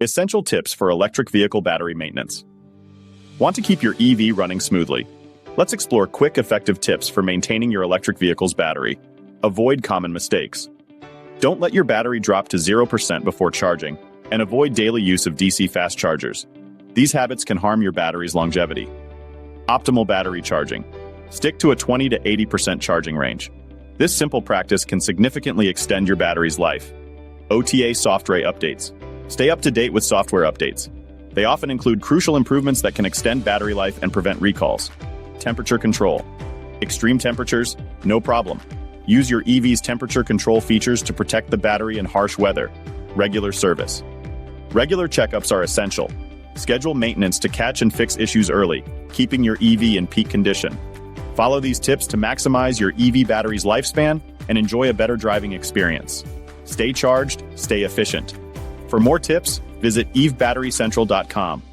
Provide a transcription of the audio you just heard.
Essential tips for electric vehicle battery maintenance. Want to keep your EV running smoothly? Let's explore quick, effective tips for maintaining your electric vehicle's battery. Avoid common mistakes. Don't let your battery drop to 0% before charging, and avoid daily use of DC fast chargers. These habits can harm your battery's longevity. Optimal battery charging. Stick to a 20 to 80% charging range. This simple practice can significantly extend your battery's life. OTA software updates. Stay up to date with software updates. They often include crucial improvements that can extend battery life and prevent recalls. Temperature control. Extreme temperatures? No problem. Use your EV's temperature control features to protect the battery in harsh weather. Regular service. Regular checkups are essential. Schedule maintenance to catch and fix issues early, keeping your EV in peak condition. Follow these tips to maximize your EV battery's lifespan and enjoy a better driving experience. Stay charged, stay efficient. For more tips, visit evebatterycentral.com.